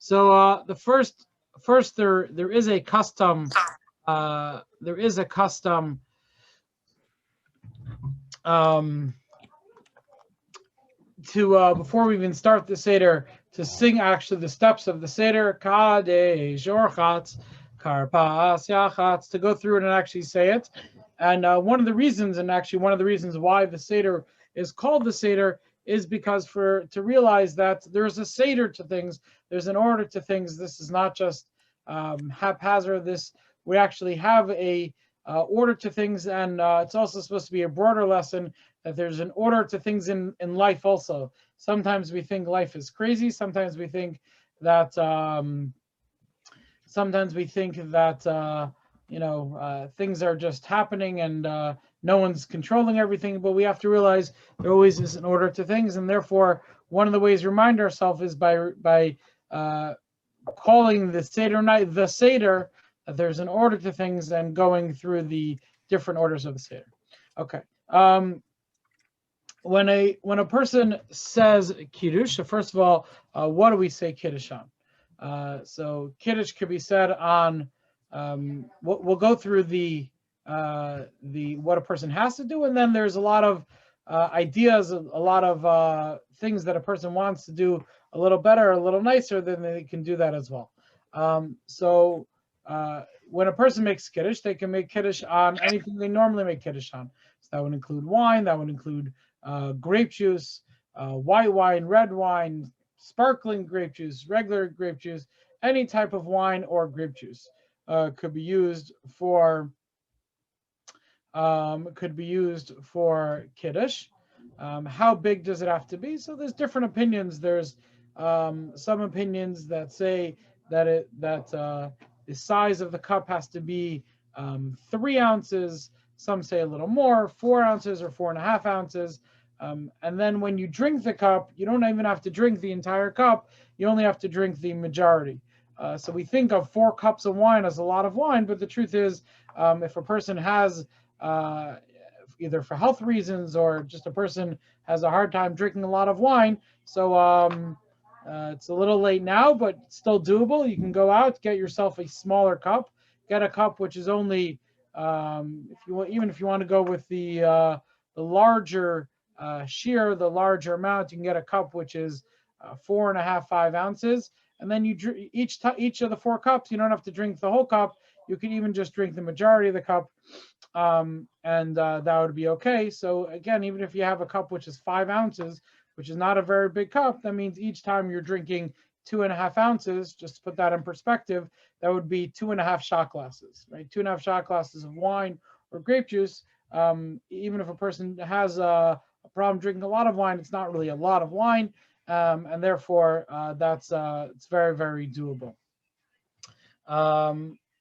So the first there is a custom. There is a custom um, to before we even start the seder to sing actually the steps of the seder kadesh orchatz karpas yachatz, to go through it and actually say it. And one of the reasons, and actually one of the reasons why the seder is called the seder, is because for to realize that there's a seder to things, there's an order to things. This is not just haphazard. This we actually have a order to things, and it's also supposed to be a broader lesson that there's an order to things in life also. Sometimes we think life is crazy. Sometimes we think that things are just happening, and no one's controlling everything. But we have to realize there always is an order to things, and therefore one of the ways to remind ourselves is by uh, calling the Seder night the Seder, that there's an order to things, and going through the different orders of the Seder. Okay. When a person says Kiddush, so first of all, what do we say Kiddush on? So Kiddush could be said on. We'll go through the what a person has to do, and then there's a lot of ideas, a lot of things that a person wants to do a little better, a little nicer, then they can do that as well. When a person makes Kiddush, they can make Kiddush on anything they normally make Kiddush on. So that would include wine, that would include grape juice, white wine, red wine, sparkling grape juice, regular grape juice, any type of wine or grape juice could be used for Kiddush. How big does it have to be? So there's different opinions. There's some opinions that say that the size of the cup has to be 3 ounces. Some say a little more, 4 ounces or 4.5 ounces. And then when you drink the cup, you don't even have to drink the entire cup. You only have to drink the majority. So we think of 4 cups of wine as a lot of wine, but the truth is, if a person has either for health reasons or just a person has a hard time drinking a lot of wine, so it's a little late now, but still doable. You can go out, get yourself a smaller cup, get a cup which is only if you want, even if you want to go with the larger shear, the larger amount, you can get a cup which is 4.5, 5 ounces, and then you each of the 4 cups. You don't have to drink the whole cup. You can even just drink the majority of the cup, and that would be okay. So again, even if you have a cup which is 5 ounces, which is not a very big cup, that means each time you're drinking 2.5 ounces. Just to put that in perspective, that would be 2.5 shot glasses, right? 2.5 shot glasses of wine or grape juice. Even if a person has a problem drinking a lot of wine, it's not really a lot of wine, and therefore it's very, very doable.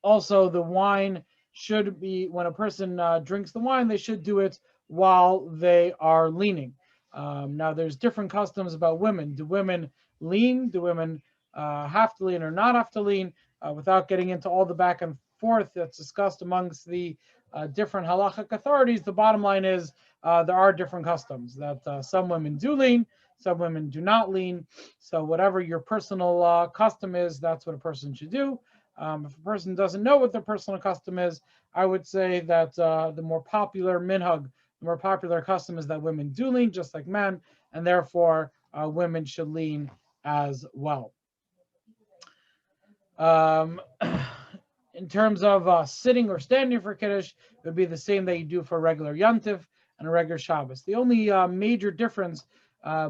Also, the wine should be, when a person drinks the wine, they should do it while they are leaning. Now, there's different customs about women. Do women lean? Do women have to lean or not have to lean? Without getting into all the back and forth that's discussed amongst the different halachic authorities, the bottom line is there are different customs that some women do lean, some women do not lean. So whatever your personal custom is, that's what a person should do. If a person doesn't know what their personal custom is, I would say that the more popular minhag, the more popular custom is that women do lean just like men, and therefore women should lean as well. Um, in terms of sitting or standing for Kiddush, it would be the same that you do for a regular Yantiv and a regular Shabbos. The only major difference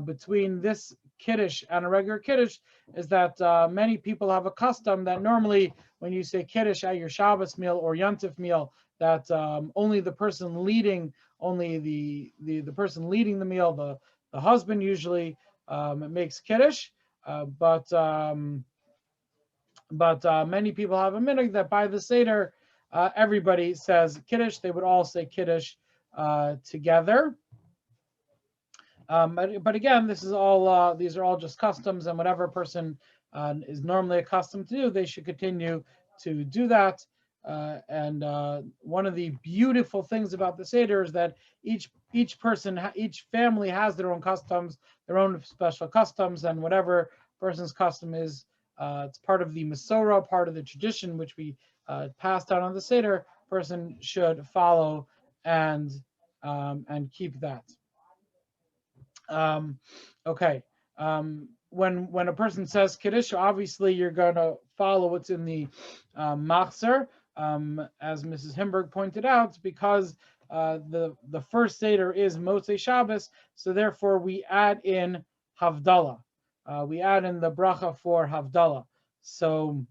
between this Kiddush and a regular Kiddush is that many people have a custom that normally when you say Kiddush at your Shabbos meal or Yantiv meal, that only the person leading, only the person leading the meal, the husband usually makes Kiddush, but many people have a minhag that by the Seder, everybody says Kiddush. They would all say Kiddush together. But again, this is all these are all just customs, and whatever a person is normally accustomed to do, they should continue to do that. And one of the beautiful things about the Seder is that each person, each family has their own customs, their own special customs, and whatever person's custom is, it's part of the Masorah, part of the tradition which we passed down on the Seder. Person should follow and keep that. Okay. When a person says Kiddush, obviously you're going to follow what's in the Machzer, as Mrs. Himberg pointed out, because the first Seder is Motzei Shabbos, so therefore we add in Havdalah. We add in the bracha for Havdalah. So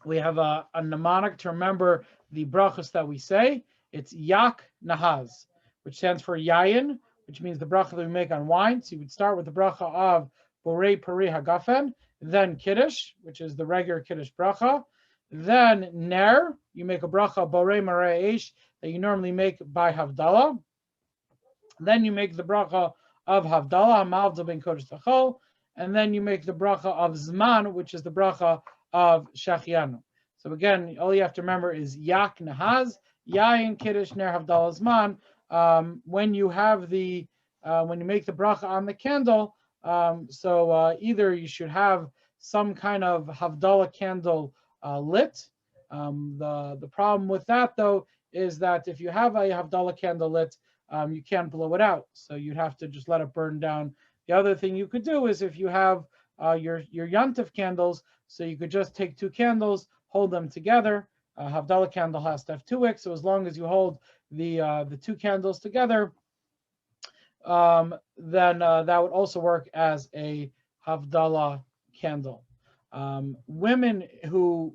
we have a mnemonic to remember the brachas that we say. It's Yak Nahaz, which stands for Yayin, which means the bracha that we make on wine. So you would start with the bracha of Borei Pari Hagafen, then Kiddush, which is the regular Kiddush bracha. Then Ner, you make a bracha Borei Marei Eish that you normally make by Havdalah. Then you make the bracha of Havdalah, Ma'avdal Ben Kodesh Tachol, and then you make the bracha of Zman, which is the bracha of Shachianu. So again, all you have to remember is Yak Nahaz, Yayin Kiddush Ner Havdalah Zman. When you have the when you make the bracha on the candle, either you should have some kind of Havdalah candle lit. The problem with that though is that if you have a Havdalah candle lit, you can't blow it out, so you'd have to just let it burn down. The other thing you could do is if you have your Yantif candles, so you could just take two candles, hold them together. Havdalah candle has to have 2 wicks, so as long as you hold the two candles together, then that would also work as a Havdalah candle. Women who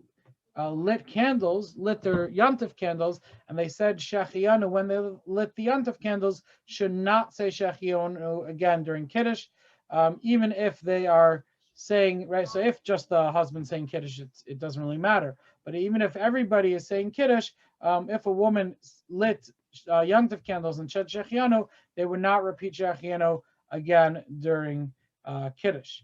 lit their Yantif candles, and they said Shechianu when they lit the Yantif candles, should not say Shechianu again during Kiddush, even if they are saying, right, so if just the husband saying Kiddush, it doesn't really matter. But even if everybody is saying Kiddush, if a woman lit Yantif candles and said Shechianu, they would not repeat Shechianu again during Kiddush.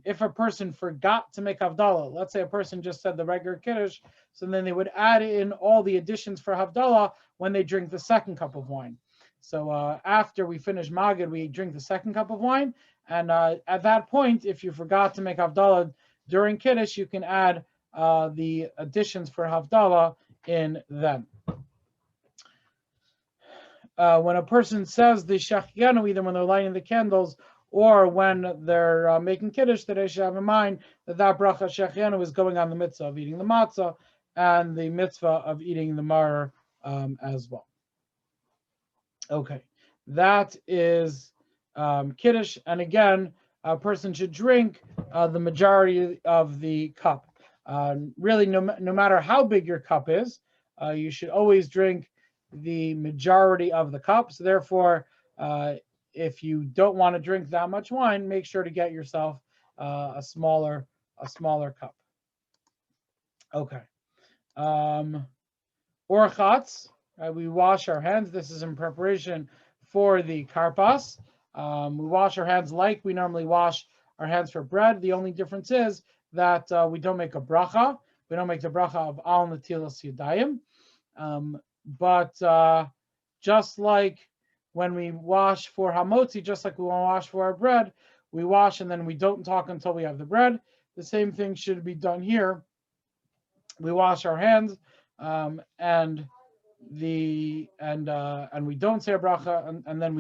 If a person forgot to make Havdalah, let's say a person just said the regular Kiddush, so then they would add in all the additions for Havdalah when they drink the second cup of wine. So after we finish Magid, we drink the second cup of wine, and at that point, if you forgot to make Havdalah during Kiddush, you can add the additions for Havdalah in then. When a person says the Shechianu, either when they're lighting the candles or when they're making Kiddush, that they should have in mind that bracha Shechianu is going on the mitzvah of eating the matzah and the mitzvah of eating the maror as well. Okay, that is Kiddush, and again, a person should drink the majority of the cup. Really, no matter how big your cup is, you should always drink the majority of the cup. So therefore, if you don't want to drink that much wine, make sure to get yourself a smaller cup. Okay. Orchatz, we wash our hands. This is in preparation for the karpas. We wash our hands like we normally wash our hands for bread. The only difference is that we don't make a bracha. We don't make the bracha of al netilas yadayim. But just like when we wash for hamotzi, just like we want to wash for our bread, we wash and then we don't talk until we have the bread. The same thing should be done here. We wash our hands and we don't say a bracha, and then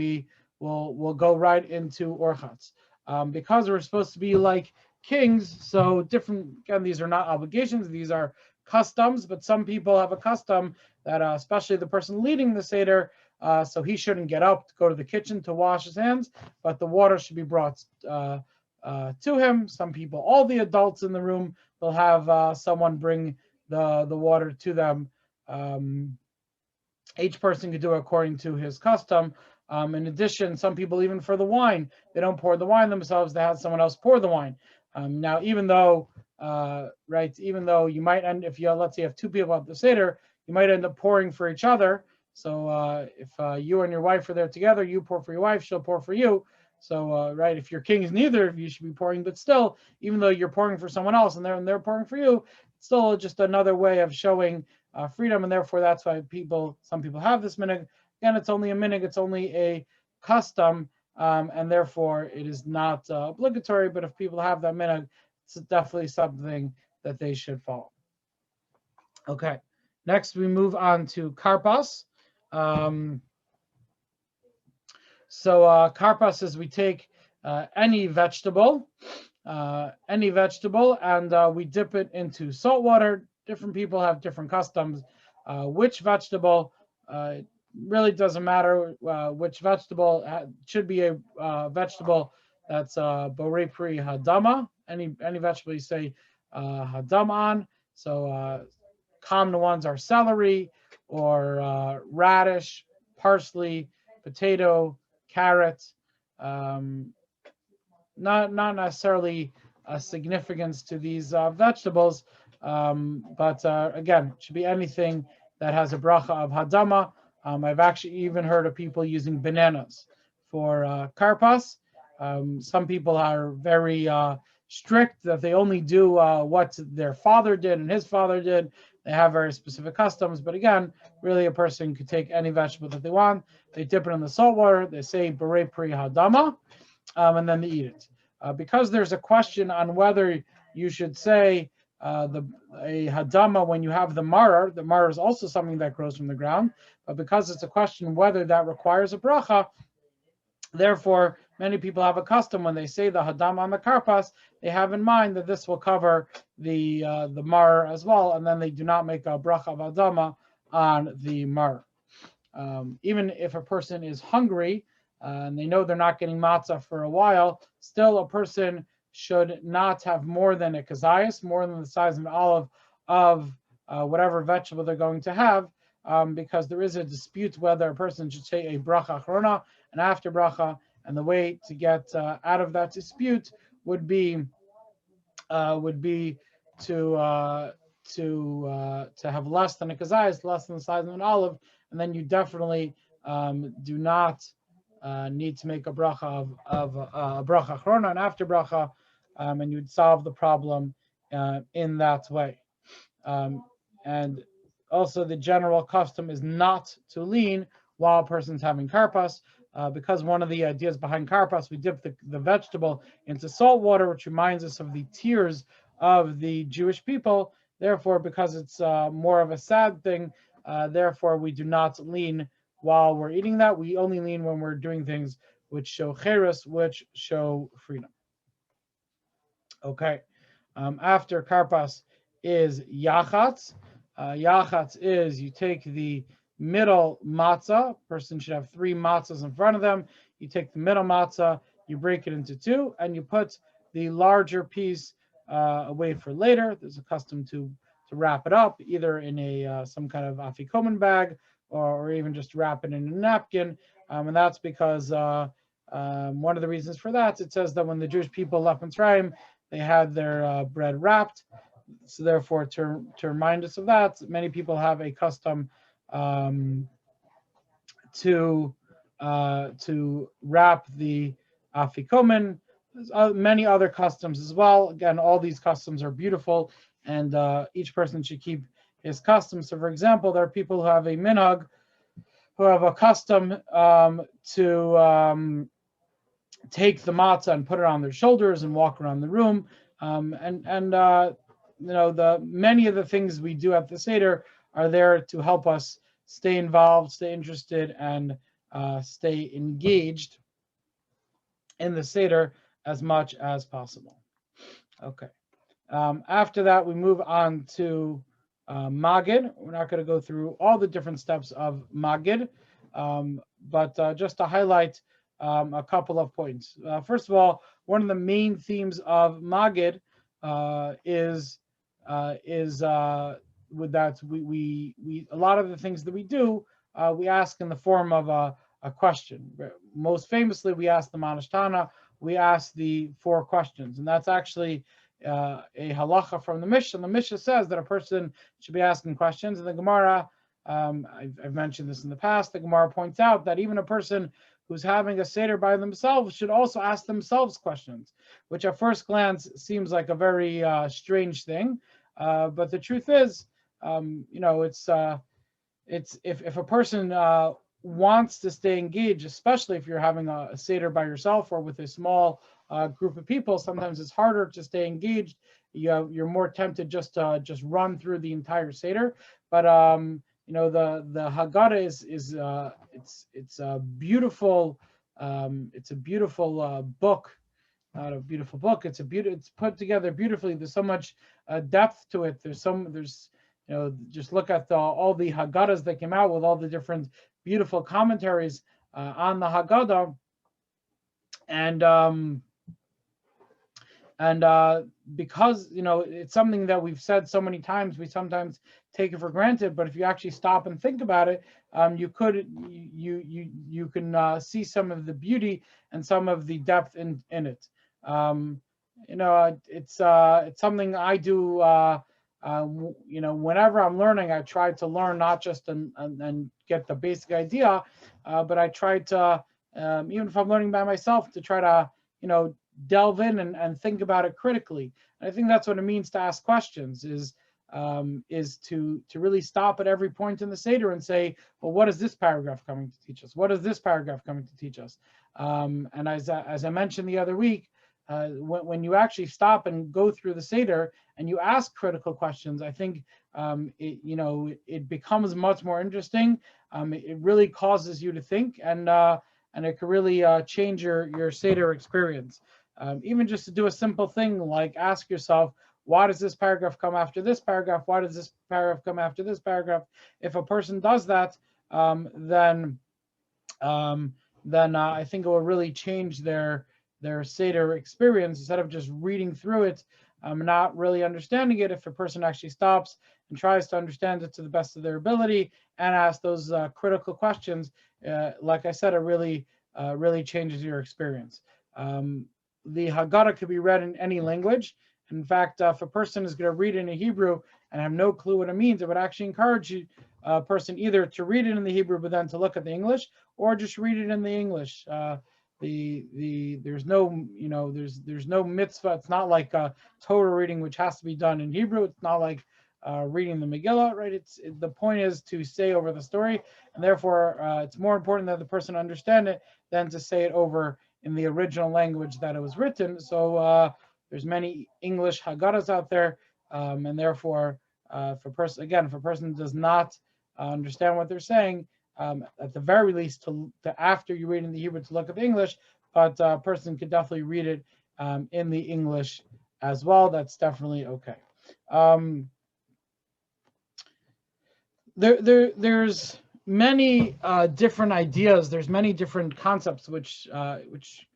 we'll go right into orchatz. Because we're supposed to be like kings, so different. Again, these are not obligations; these are customs. But some people have a custom that, especially the person leading the seder, so he shouldn't get up to go to the kitchen to wash his hands, but the water should be brought to him. Some people, all the adults in the room, will have someone bring the water to them. Each person could do it according to his custom. In addition, some people, even for the wine, they don't pour the wine themselves, they have someone else pour the wine. Now, even though you might end, if you, let's say you have two people at the Seder, you might end up pouring for each other. So if you and your wife are there together, you pour for your wife, she'll pour for you. So, if your king is neither of you should be pouring, but still, even though you're pouring for someone else and they're pouring for you, it's still just another way of showing freedom, and therefore that's why some people have this minhag. Again, it's only a minhag, it's only a custom, and therefore it is not obligatory. But if people have that minhag, it's definitely something that they should follow. Okay, next we move on to karpas. Um, karpas is we take any vegetable, and we dip it into salt water. Different people have different customs. Which vegetable really doesn't matter. Which vegetable should be a vegetable that's borei pri hadama. Any vegetable you say hadam on. So common ones are celery or radish, parsley, potato, carrot. Um, not necessarily a significance to these vegetables, but again, it should be anything that has a bracha of hadama. I've actually even heard of people using bananas for karpas. Some people are very strict that they only do what their father did and his father did. They have very specific customs, but again, really a person could take any vegetable that they want. They dip it in the salt water. They say berei pri hadama, and then they eat it. Because there's a question on whether you should say a hadama when you have the marar. The marar is also something that grows from the ground, but because it's a question whether that requires a bracha, therefore many people have a custom when they say the hadama on the karpas, they have in mind that this will cover the marar as well, and then they do not make a bracha of hadama on the marar. Even if a person is hungry and they know they're not getting matzah for a while, still a person should not have more than a kazayas, more than the size of an olive of whatever vegetable they're going to have, because there is a dispute whether a person should say a bracha achrona and after bracha, and the way to get out of that dispute would be to have less than a kazayas, less than the size of an olive, and then you definitely do not need to make a bracha of a bracha achrona and after bracha, and you'd solve the problem in that way. And also, the general custom is not to lean while a person's having karpas, because one of the ideas behind karpas, we dip the vegetable into salt water, which reminds us of the tears of the Jewish people. Therefore, because it's more of a sad thing, therefore we do not lean while we're eating that. We only lean when we're doing things which show cheres, which show freedom. Okay. After karpas is yachatz. Yachatz is you take the middle matzah. Person should have 3 matzahs in front of them. You take the middle matzah, you break it into 2, and you put the larger piece away for later. There's a custom to wrap it up, either in a some kind of afikomen bag, or even just wrap it in a napkin. And that's because one of the reasons for that, it says that when the Jewish people left Mitzrayim, they had their bread wrapped. So therefore, to remind us of that, many people have a custom to wrap the afikomen. There's many other customs as well. Again, all these customs are beautiful, and each person should keep his customs. So, for example, there are people who have a minhag, who have a custom to take the matzah and put it on their shoulders and walk around the room. Many of the things we do at the Seder are there to help us stay involved, stay interested, and stay engaged in the Seder as much as possible. Okay. After that, we move on to Magid. We're not going to go through all the different steps of Magid, but just to highlight a couple of points. First of all, one of the main themes of Magid is with that we a lot of the things that we do, we ask in the form of a question. Most famously, we ask the Manashtana, we ask the 4 questions, and that's actually a halacha from the Mishnah. The Mishnah says that a person should be asking questions, and the Gemara, I've mentioned this in the past, the Gemara points out that even a person who's having a Seder by themselves should also ask themselves questions, which at first glance seems like a very strange thing. But the truth is, it's if a person wants to stay engaged, especially if you're having a Seder by yourself or with a small group of people, sometimes it's harder to stay engaged. You're more tempted just to just run through the entire Seder. But the Haggadah is it's a beautiful book. Not a beautiful book. It's put together beautifully. There's so much depth to it. There's just look at all the Haggadahs that came out with all the different beautiful commentaries on the Haggadah, and because it's something that we've said so many times, we sometimes take it for granted. But if you actually stop and think about it, you can see some of the beauty and some of the depth in it. It's something I do. Whenever I'm learning, I try to learn not just and get the basic idea, but I try to, even if I'm learning by myself, to try to delve in and think about it critically. And I think that's what it means to ask questions, is to really stop at every point in the Seder and say, well, what is this paragraph coming to teach us? What is this paragraph coming to teach us? And as I mentioned the other week, when you actually stop and go through the Seder and you ask critical questions, I think it becomes much more interesting. It really causes you to think, and it can really change your Seder experience. Even just to do a simple thing like ask yourself, why does this paragraph come after this paragraph? Why does this paragraph come after this paragraph? If a person does that, then I think it will really change their Seder experience. Instead of just reading through it, not really understanding it, if a person actually stops and tries to understand it to the best of their ability and ask those critical questions, like I said, it really changes your experience. The Haggadah could be read in any language. In fact, if a person is going to read it in Hebrew and have no clue what it means, I would actually encourage a person either to read it in the Hebrew but then to look at the English, or just read it in the English. There's no mitzvah. It's not like Torah reading, which has to be done in Hebrew. It's not like reading the Megillah, right? The point is to say over the story, and therefore it's more important that the person understand it than to say it over in the original language that it was written. So there's many English Haggadahs out there, and therefore, if a person does not understand what they're saying, at the very least, to after you read in the Hebrew, to look at the English, but a person could definitely read it in the English as well. That's definitely okay. There's many different ideas. There's many different concepts which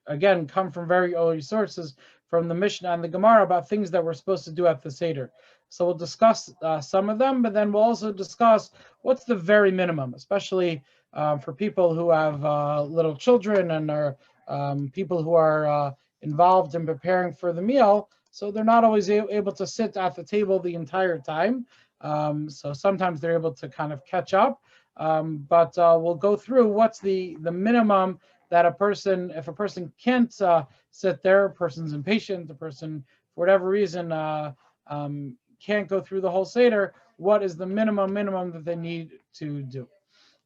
again come from very early sources, from the Mishnah and the Gemara, about things that we're supposed to do at the Seder. So we'll discuss some of them, but then we'll also discuss what's the very minimum, especially for people who have little children and are people who are involved in preparing for the meal. So they're not always able to sit at the table the entire time. So sometimes they're able to kind of catch up. But we'll go through what's the minimum that if a person can't sit there, a person's impatient, a person for whatever reason can't go through the whole Seder, what is the minimum that they need to do?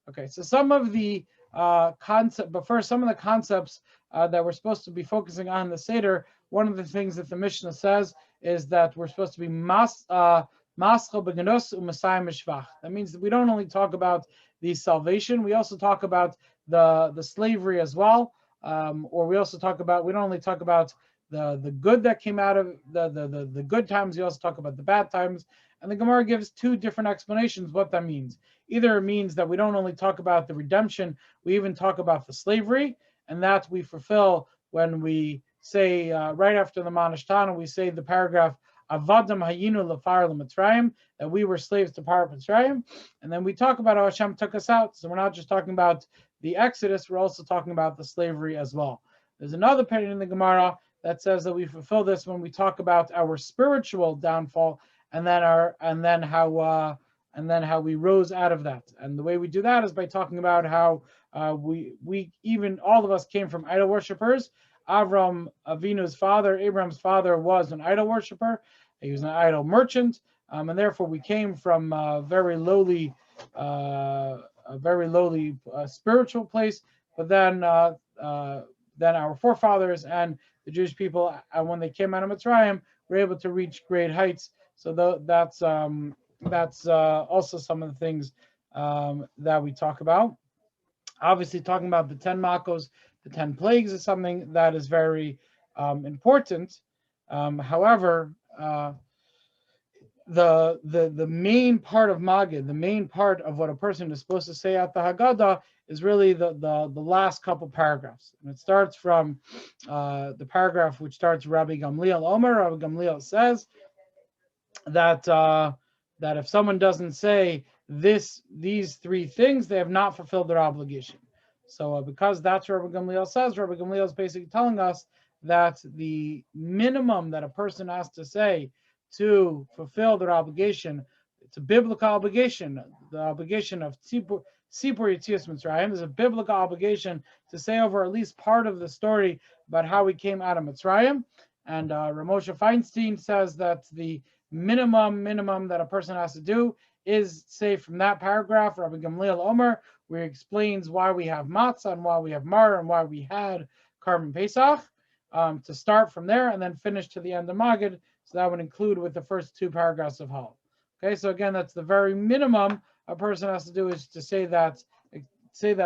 Okay, so some of the some of the concepts that we're supposed to be focusing on in the Seder. One of the things that the Mishnah says is that we're supposed to be mascha b'genos u'masayim mishvach. That means that we don't only talk about the salvation, we also talk about the slavery as well, or we don't only talk about the good that came out of the good times, we also talk about the bad times. And the Gemara gives two different explanations what that means. Either it means that we don't only talk about the redemption, we even talk about the slavery, and that we fulfill when we say right after the Manashtana, we say the paragraph Avadim Hayinu Lefar L'Mitzrayim, that we were slaves to Par Mitzrayim, and then we talk about how Hashem took us out. So we're not just talking about the Exodus, we're also talking about the slavery as well. There's another opinion in the Gemara that says that we fulfill this when we talk about our spiritual downfall, and then how we rose out of that. And the way we do that is by talking about how we even all of us came from idol worshippers. Avram Avinu's father, Abraham's father, was an idol worshiper. He was an idol merchant, and therefore we came from a very lowly spiritual place. But then our forefathers and the Jewish people, when they came out of Mitzrayim, were able to reach great heights. So that's also some of the things that we talk about. Obviously, talking about the 10 makos, the 10 plagues, is something that is very important. However, the main part of Magid, the main part of what a person is supposed to say at the Haggadah, is really the last couple paragraphs, and it starts from the paragraph which starts Rabbi Gamliel Omer. Rabbi Gamliel says that that if someone doesn't say these three things, they have not fulfilled their obligation. So because that's what Rabbi Gamliel says, Rabbi Gamliel is basically telling us that the minimum that a person has to say to fulfill their obligation, it's a biblical obligation, the obligation of Sipur Yetzias Mitzrayim. There's a biblical obligation to say over at least part of the story about how we came out of Mitzrayim. And Ramosha Feinstein says that the minimum that a person has to do is say from that paragraph, Rabbi Gamliel Omer, where he explains why we have matzah and why we have mar and why we had carbon Pesach, to start from there and then finish to the end of Magid. So that would include with the first two paragraphs of Hal. Okay, so again, that's the very minimum a person has to do, is to say that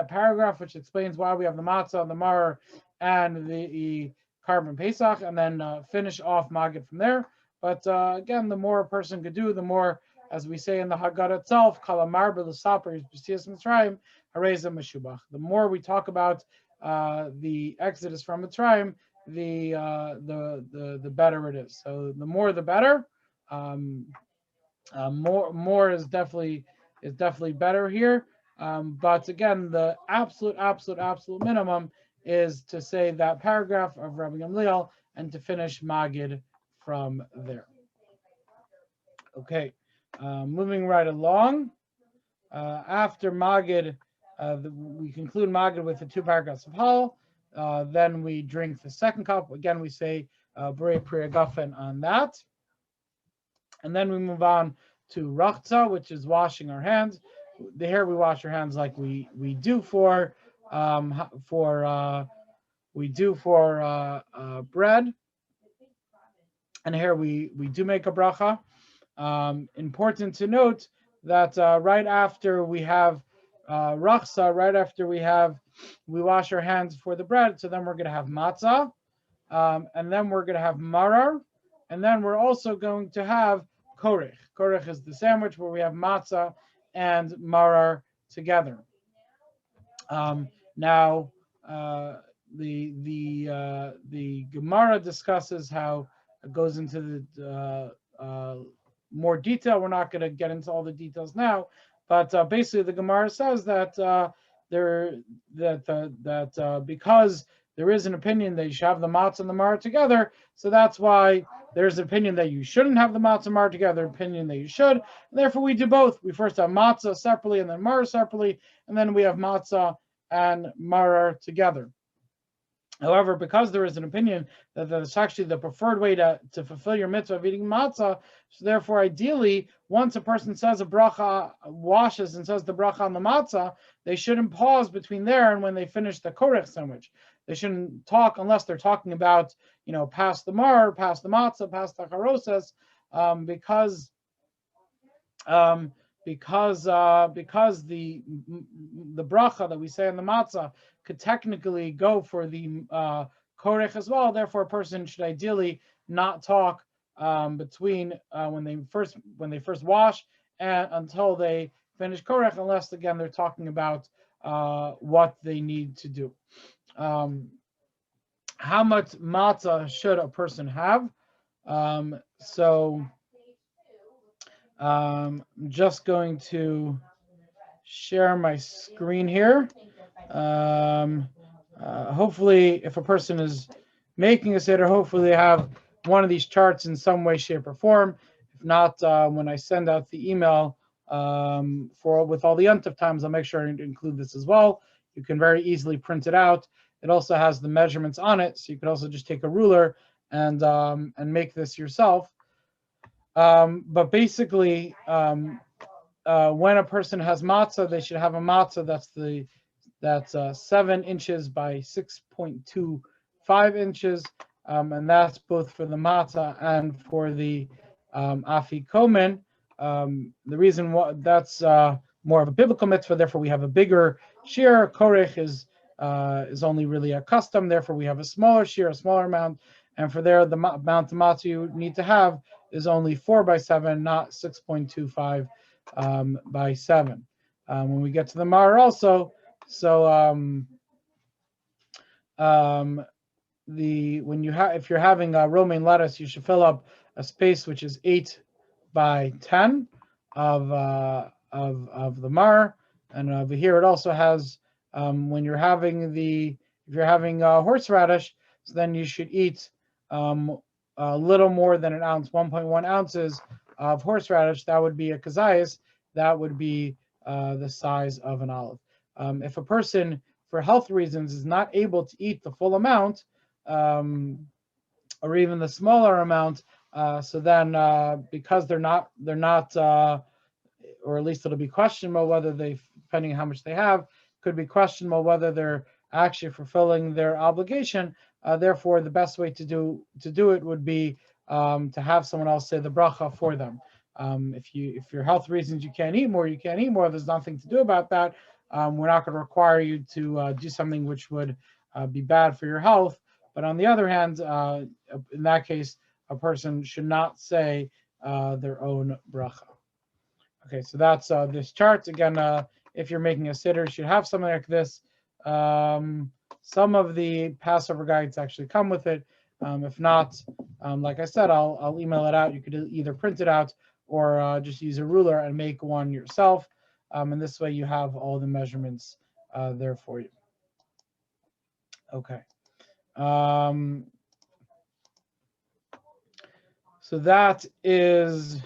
paragraph which explains why we have the matzah, the mar, and the carbon Pesach, and then finish off Magid from there. But again, the more a person could do, the more, as we say in the Haggadah itself, kalamar b'lesaper b'siyas Mitzrayim hareza meshubach. The more we talk about the Exodus from Mitzrayim, the better it is. So the more the better. More is definitely better here. But again, the absolute minimum is to say that paragraph of Rabbi Gamliel and to finish Magid from there. Okay, moving right along. After Magid, we conclude Magid with the two paragraphs of Hal. Then we drink the second cup. Again, we say Borei Pri Hagafen on that. And then we move on to Rachza, which is washing our hands. Here we wash our hands like we do for bread. And here we do make a bracha. Important to note that right after we have rachsa, right after we wash our hands for the bread, so then we're going to have matzah, and then we're going to have marar, and then we're also going to have korech. Korech is the sandwich where we have matzah and marar together. Now, the Gemara discusses how it goes into the more detail. We're not going to get into all the details now, but basically the Gemara says that because there is an opinion that you should have the matzah and the mar together, so that's why there's an opinion that you shouldn't have the matzah and mar together, an opinion that you should. And therefore, we do both. We first have matzah separately and then mar separately, and then we have matzah and mar together. However, because there is an opinion that that's actually the preferred way to fulfill your mitzvah of eating matzah, so therefore, ideally, once a person says a bracha, washes and says the bracha on the matzah, they shouldn't pause between there and when they finish the korech sandwich. They shouldn't talk unless they're talking about, past the mar, past the matzah, past the charoses, because the bracha that we say on the matzah could technically go for the korech as well. Therefore, a person should ideally not talk between when they first wash and until they finish korech, unless again they're talking about what they need to do. How much matzah should a person have? I'm just going to share my screen here. Hopefully, if a person is making a seder, hopefully they have one of these charts in some way, shape, or form. If not, when I send out the email with all the yontif times, I'll make sure I include this as well. You can very easily print it out. It also has the measurements on it, so you could also just take a ruler and make this yourself. But basically, when a person has matzah, they should have a matzah that's 7 inches by 6.25 inches. and that's both for the matzah and for the afikomen. The reason why that's more of a biblical mitzvah, therefore we have a bigger shear. Korech is only really a custom, therefore we have a smaller shear, a smaller amount, and for there the amount of matzah you need to have is only 4 by 7, not 6.25 by 7. When we get to the mar also, so when you have if you're having romaine lettuce, you should fill up a space which is 8 by 10 of the mar, and over here it also has when you're having if you're having horseradish, so then you should eat a little more than an ounce, 1.1 ounces of horseradish. That would be a kazayas. That would be the size of an olive. If a person, for health reasons, is not able to eat the full amount, or even the smaller amount, so then because they're not, or at least it'll be questionable whether they, depending on how much they have, could be questionable whether they're actually fulfilling their obligation. Therefore, the best way to do it would be to have someone else say the bracha for them. If your health reasons you can't eat more, you can't eat more. There's nothing to do about that. We're not going to require you to do something which would be bad for your health. But on the other hand, in that case, a person should not say their own bracha. Okay, so that's this chart. Again, if you're making a siddur, you should have something like this. Some of the Passover guides actually come with it. If not, like I said, I'll email it out. You could either print it out or just use a ruler and make one yourself. And this way you have all the measurements there for you. Okay. So that is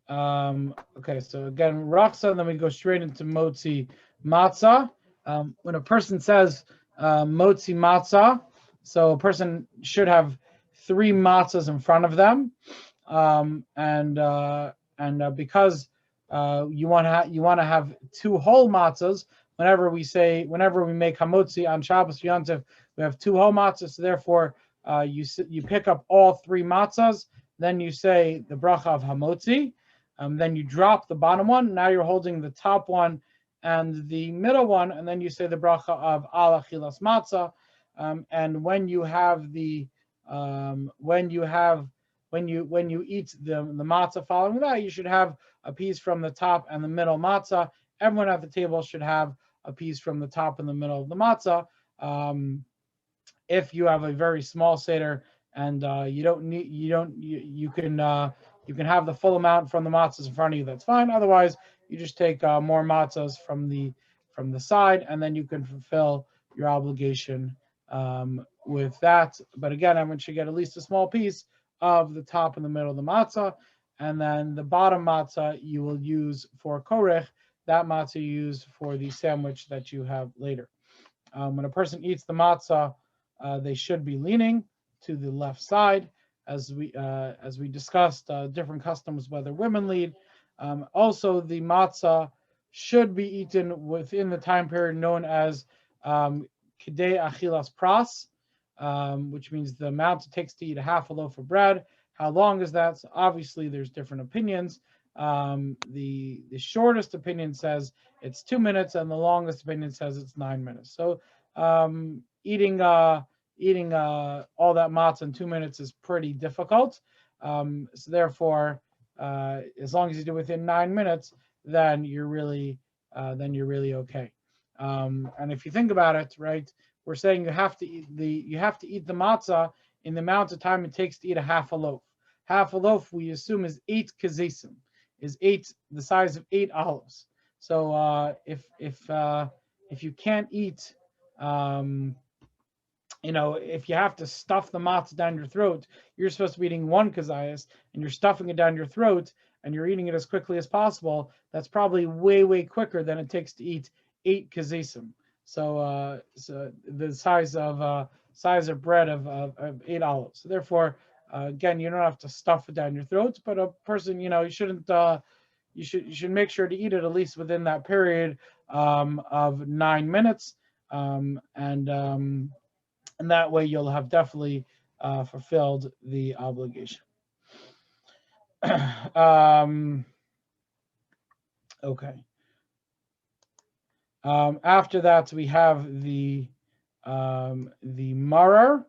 okay. So again, rachsa, then we go straight into motzi matzah. When a person says motzi matzah, so a person should have 3 matzahs in front of them, and because you want to have 2 whole matzahs. Whenever we make hamotzi on Shabbos Yontif, we have 2 whole matzahs. So therefore, you pick up all 3 matzahs. Then you say the bracha of hamotzi. Then you drop the bottom one. Now you're holding the top one and the middle one, and then you say the bracha of al achilas matzah. And when you eat the matzah following that, you should have a piece from the top and the middle matzah. Everyone at the table should have a piece from the top and the middle of the matzah. If you have a very small seder and you can have the full amount from the matzahs in front of you, that's fine. Otherwise, you just take more matzahs from the side, and then you can fulfill your obligation with that. But again, everyone should get at least a small piece of the top and the middle of the matzah, and then the bottom matzah you will use for korech. That matzah you use for the sandwich that you have later. When a person eats the matzah, they should be leaning to the left side, as we discussed. Different customs whether women lead. Also, the matzah should be eaten within the time period known as kedei achilas pras, which means the amount it takes to eat a half a loaf of bread. How long is that? So obviously, there's different opinions. The shortest opinion says it's 2 minutes, and the longest opinion says it's 9 minutes. So eating all that matzah in 2 minutes is pretty difficult. So therefore, as long as you do it within 9 minutes, then you're really okay. And if you think about it, right, we're saying you have to eat the matzah in the amount of time it takes to eat a half a loaf. Half a loaf we assume is 8 kazesim, is the size of 8 olives. So if you can't eat, if you have to stuff the matzah down your throat, you're supposed to be eating 1 kazayas, and you're stuffing it down your throat, and you're eating it as quickly as possible. That's probably way, way quicker than it takes to eat 8 kazesim. So the size of bread of 8 olives. So therefore, again, you don't have to stuff it down your throat, but a person, you shouldn't. You should make sure to eat it at least within that period of 9 minutes, and and that way you'll have definitely fulfilled the obligation. Okay. After that, we have the marar,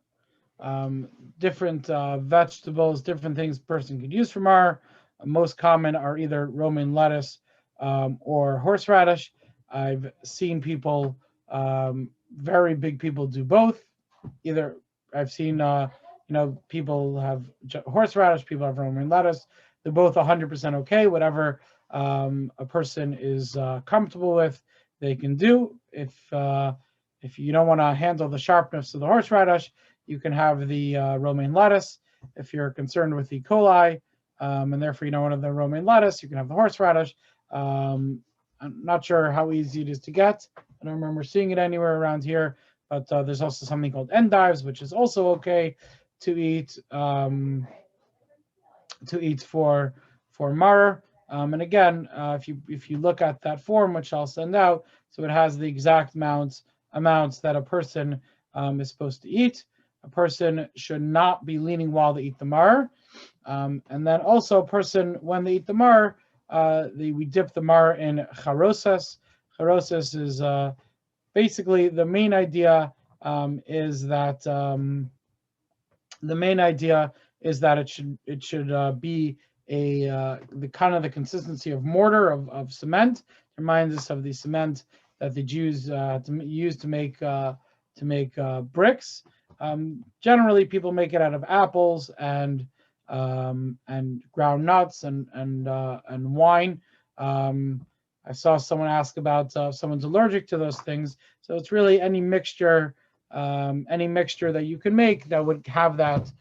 different vegetables, different things person could use for marar. Most common are either romaine lettuce or horseradish. I've seen people, very big people, do both. Either I've seen, people have horseradish, people have romaine lettuce. They're both 100% okay. Whatever a person is comfortable with, they can do. If you don't want to handle the sharpness of the horseradish, you can have the romaine lettuce. If you're concerned with E. coli, and therefore you don't want the romaine lettuce, you can have the horseradish. I'm not sure how easy it is to get. I don't remember seeing it anywhere around here, but there's also something called endives, which is also okay to eat for maror. And again, if you look at that form, which I'll send out, so it has the exact amounts that a person is supposed to eat. A person should not be leaning while they eat the maror. And then also a person, when they eat the maror, we dip the maror in charosas. Charosas is basically the main idea is that it should be the kind of the consistency of mortar of cement. It reminds us of the cement that the Jews use to make bricks. Generally, people make it out of apples and ground nuts and wine. I saw someone ask about if someone's allergic to those things. So it's really any mixture that you can make that would have that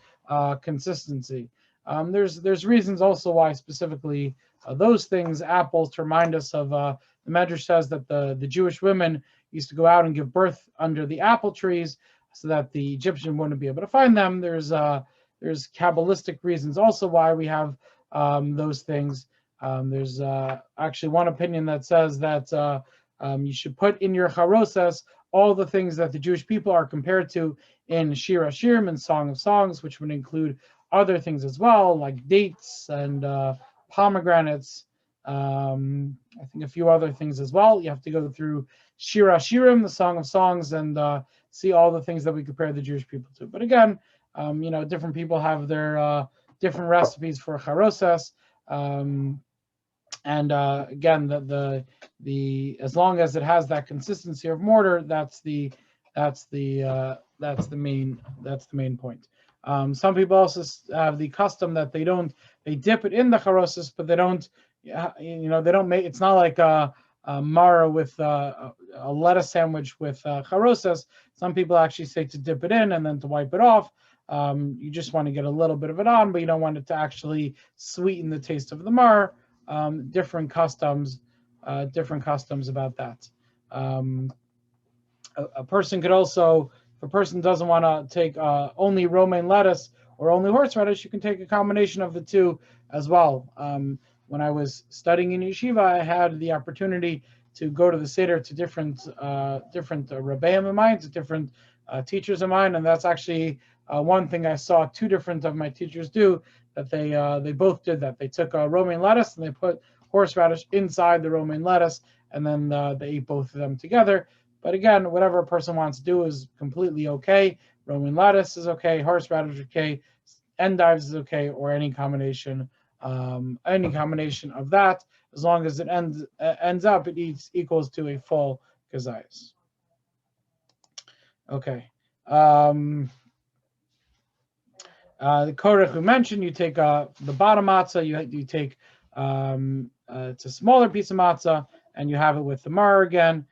consistency. There's reasons also why specifically those things, apples, to remind us of the Medrash says that the Jewish women used to go out and give birth under the apple trees so that the Egyptian wouldn't be able to find them. There's Kabbalistic reasons also why we have those things. There's actually one opinion that says that you should put in your charosas all the things that the Jewish people are compared to in Shir Hashirim and Song of Songs, which would include other things as well, like dates and pomegranates. I think a few other things as well. You have to go through Shir Hashirim, the Song of Songs, and see all the things that we compare the Jewish people to. But again, different people have their different recipes for charosas. And again, the as long as it has that consistency of mortar, that's the main point. Some people also have the custom that they dip it in the charosas, but they don't make. It's not like a mara with a lettuce sandwich with charosas. Some people actually say to dip it in and then to wipe it off. You just want to get a little bit of it on, but you don't want it to actually sweeten the taste of the mar. Different customs about that. A person could also, if a person doesn't want to take only romaine lettuce or only horseradish, you can take a combination of the two as well. When I was studying in yeshiva, I had the opportunity to go to the Seder to different Rebbeim of mine, to different teachers of mine, and that's actually one thing I saw two different of my teachers do, that they both did that. They took romaine lettuce and they put horseradish inside the romaine lettuce, and then they ate both of them together. But again, whatever a person wants to do is completely okay. Romaine lettuce is okay, horseradish is okay, endives is okay, or any combination of that, as long as it ends up it equals to a full kazayas. Okay. The korech we mentioned, you take the bottom matzah, you take it's a smaller piece of matzah, and you have it with the mar again.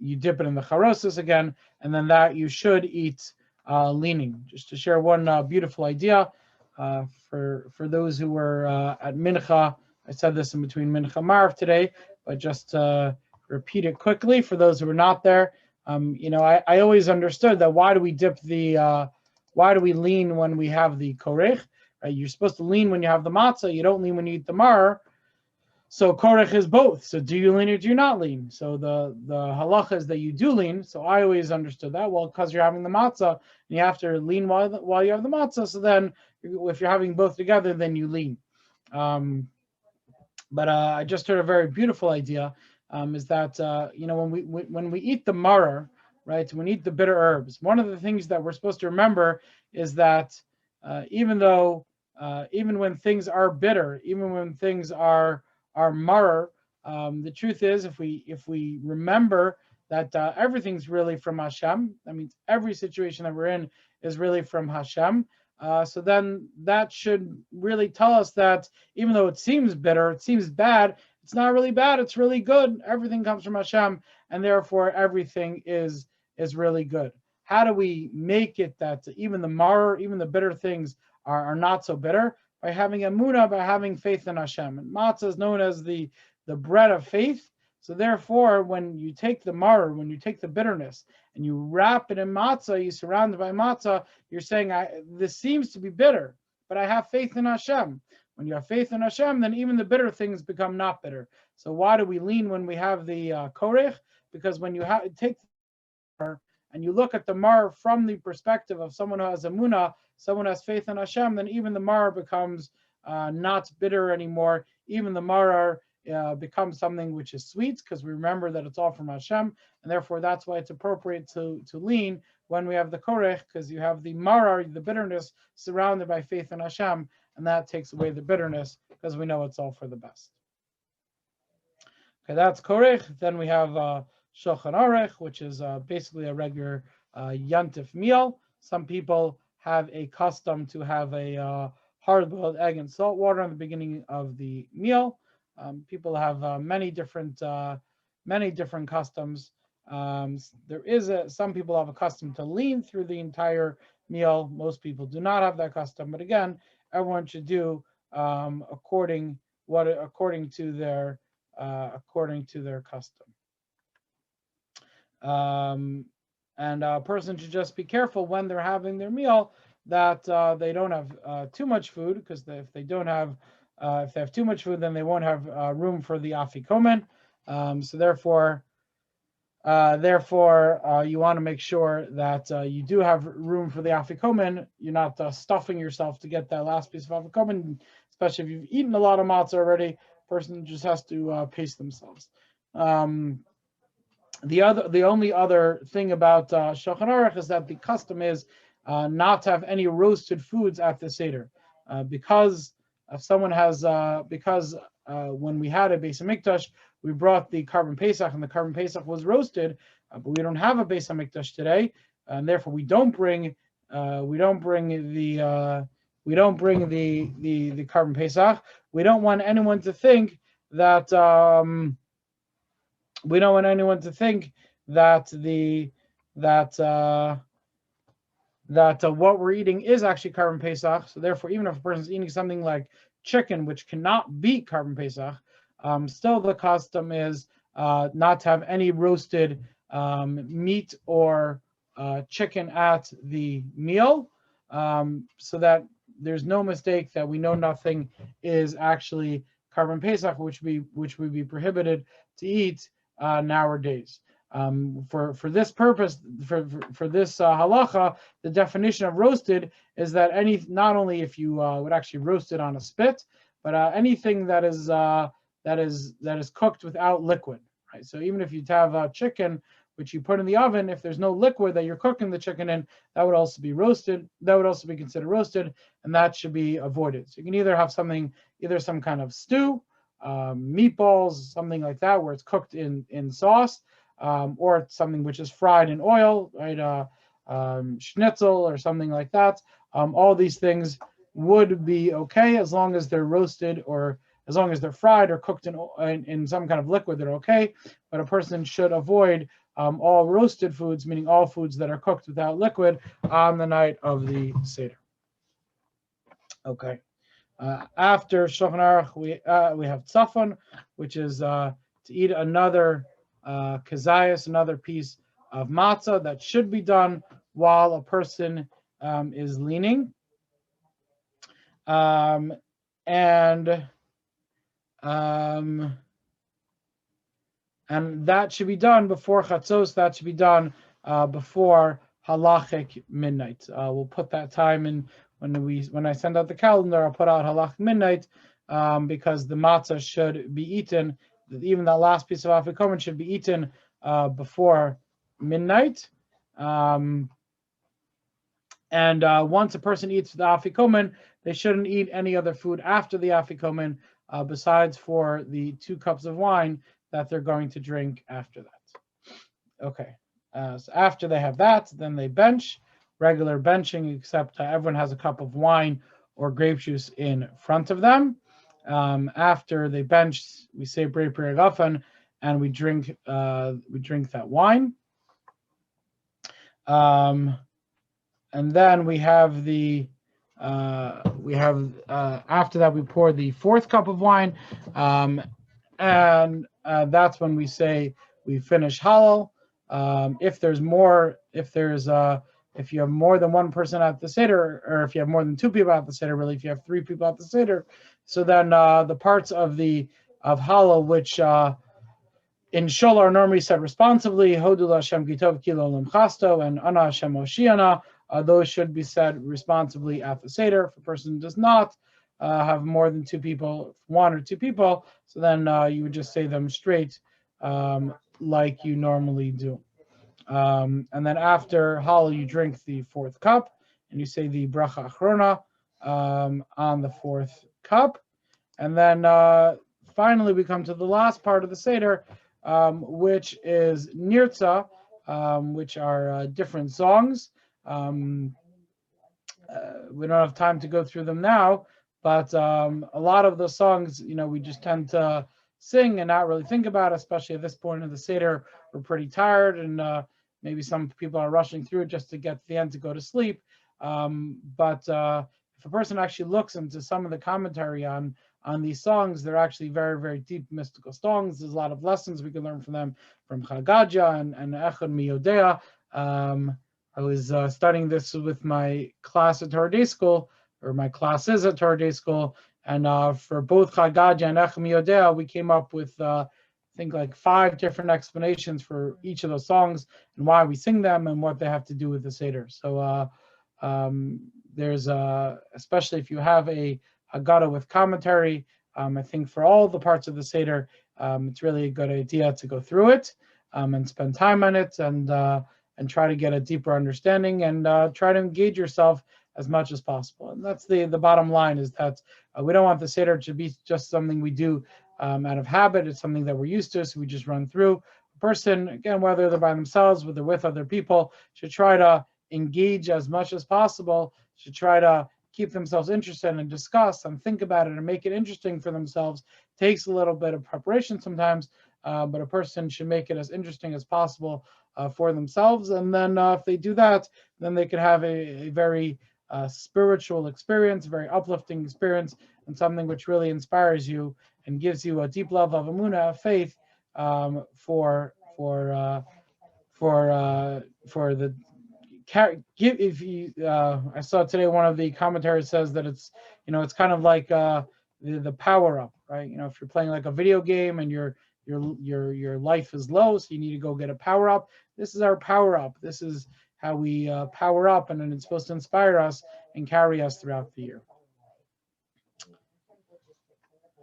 You dip it in the charosas again, and then that you should eat leaning. Just to share one beautiful idea for those who were at Mincha. I said this in between Mincha Marv today, but just to repeat it quickly for those who are not there. I always understood that why do we lean when we have the korech? Right? You're supposed to lean when you have the matzah. You don't lean when you eat the mar. So korech is both. So do you lean or do you not lean? So the halacha is that you do lean. So I always understood that. Well, because you're having the matzah and you have to lean while you have the matzah. So then if you're having both together, then you lean. But I just heard a very beautiful idea. Is that when we eat the maror, right? When we eat the bitter herbs, one of the things that we're supposed to remember is that even when things are bitter, even when things are maror, the truth is if we remember that everything's really from Hashem, that means every situation that we're in is really from Hashem. So then that should really tell us that even though it seems bitter, it seems bad, it's not really bad, it's really good. Everything comes from Hashem, and therefore everything is really good. How do we make it that even the maror, even the bitter things are not so bitter? By having emunah, by having faith in Hashem. And matzah is known as the bread of faith. So therefore, when you take the maror, when you take the bitterness, and you wrap it in matzah, you surround it by matzah, you're saying, this seems to be bitter, but I have faith in Hashem. When you have faith in Hashem, then even the bitter things become not bitter. So why do we lean when we have the korech? Because when you take and you look at the mar from the perspective of someone who has emunah, someone who has faith in Hashem, then even the mar becomes not bitter anymore. Even the mar becomes something which is sweet, because we remember that it's all from Hashem, and therefore that's why it's appropriate to lean when we have the korech, because you have the marar, the bitterness, surrounded by faith in Hashem, and that takes away the bitterness because we know it's all for the best. Okay, that's korech. Then we have shulchan aruch, which is basically a regular yantif meal. Some people have a custom to have a hard-boiled egg and salt water in the beginning of the meal. People have many different customs. Some people have a custom to lean through the entire meal. Most people do not have that custom, but again, everyone should do according to their custom. And a person should just be careful when they're having their meal that they don't have too much food, because if they have too much food, then they won't have room for the afikomen. So therefore, you want to make sure that you do have room for the afikomen. You're not stuffing yourself to get that last piece of afikomen, especially if you've eaten a lot of matzah already. Person just has to pace themselves. The only other thing about shulchan aruch is that the custom is not to have any roasted foods at the seder, because if someone has when we had a Beis Hamikdash, we brought the carbon Pesach, and the carbon Pesach was roasted, but we don't have a Beis Hamikdash today, and therefore we don't bring the carbon Pesach. We don't want anyone to think that what we're eating is actually carbon Pesach. So therefore, even if a person is eating something like chicken, which cannot be carbon Pesach, still the custom is not to have any roasted meat or chicken at the meal, so that there's no mistake that we know nothing is actually carbon Pesach, which would be prohibited to eat nowadays. For this purpose, for this halacha, the definition of roasted is that not only if you would actually roast it on a spit, but anything that is cooked without liquid, right? So even if you have chicken which you put in the oven, if there's no liquid that you're cooking the chicken in, that would also be roasted. That would also be considered roasted, and that should be avoided. So you can either have either some kind of stew, meatballs, something like that, where it's cooked in sauce, or something which is fried in oil, right? Schnitzel or something like that. All these things would be okay as long as they're roasted, or as long as they're fried or cooked in some kind of liquid, they're okay. But a person should avoid all roasted foods, meaning all foods that are cooked without liquid, on the night of the Seder. Okay. After Shulchan Aruch, we have Tzafon, which is to eat another kazayas, another piece of matzah that should be done while a person is leaning. And And that should be done before chatzos. That should be done before halachic midnight. We'll put that time in when I send out the calendar. I'll put out halachic midnight because the matzah should be eaten. Even that last piece of afikomen should be eaten before midnight. And once a person eats the afikomen, they shouldn't eat any other food after the afikomen, besides for the 2 cups of wine that they're going to drink after that. Okay, so after they have that, then they bench, regular benching, except everyone has a cup of wine or grape juice in front of them. After they bench, we say Brei Piragafen, and we drink that wine. And then we have after that we pour the 4th cup of wine, and that's when we say we finish halal. If you have more than one person at the seder, or if you have more than 2 people at the seder, really, if you have 3 people at the seder, so then the parts of halal which in Shol are normally said responsibly, Hodul Hashem Kitov Kilo Lam Chasto, and Ana Hashem Oshiana. Those should be said responsibly at the Seder. If a person does not have more than 2 people, 1 or 2 people, so then you would just say them straight like you normally do. And then after Hal, you drink the 4th cup, and you say the Bracha Achrona on the 4th cup. And then finally we come to the last part of the Seder, which is Nirtza, which are different songs. We don't have time to go through them now, but a lot of the songs, we just tend to sing and not really think about, especially at this point of the Seder. We're pretty tired, and maybe some people are rushing through it just to get to the end to go to sleep. But if a person actually looks into some of the commentary on these songs, they're actually very, very deep mystical songs. There's a lot of lessons we can learn from them, from Chagadia and Echad Miyodea. I was studying this with my class at Torah Day School, or my classes at Torah Day School, and for both Chagadia and Echad Miyodea, we came up with I think like 5 different explanations for each of those songs and why we sing them and what they have to do with the Seder. So there's especially if you have a Haggadah with commentary, I think for all the parts of the Seder, it's really a good idea to go through it and spend time on it, and try to get a deeper understanding, and try to engage yourself as much as possible. And that's the bottom line, is that we don't want the Seder to be just something we do out of habit. It's something that we're used to, so we just run through. A person, again, whether they're by themselves, whether they're with other people, should try to engage as much as possible, should try to keep themselves interested and discuss and think about it and make it interesting for themselves. Takes a little bit of preparation sometimes, but a person should make it as interesting as possible for themselves. And then if they do that, then they can have a very spiritual experience, a very uplifting experience, and something which really inspires you and gives you a deep love of emunah, of faith, for the if you I saw today one of the commentaries says that it's kind of like the power up, right? If you're playing like a video game and your life is low, so you need to go get a power up. This is our power up. This is how we power up, and then it's supposed to inspire us and carry us throughout the year.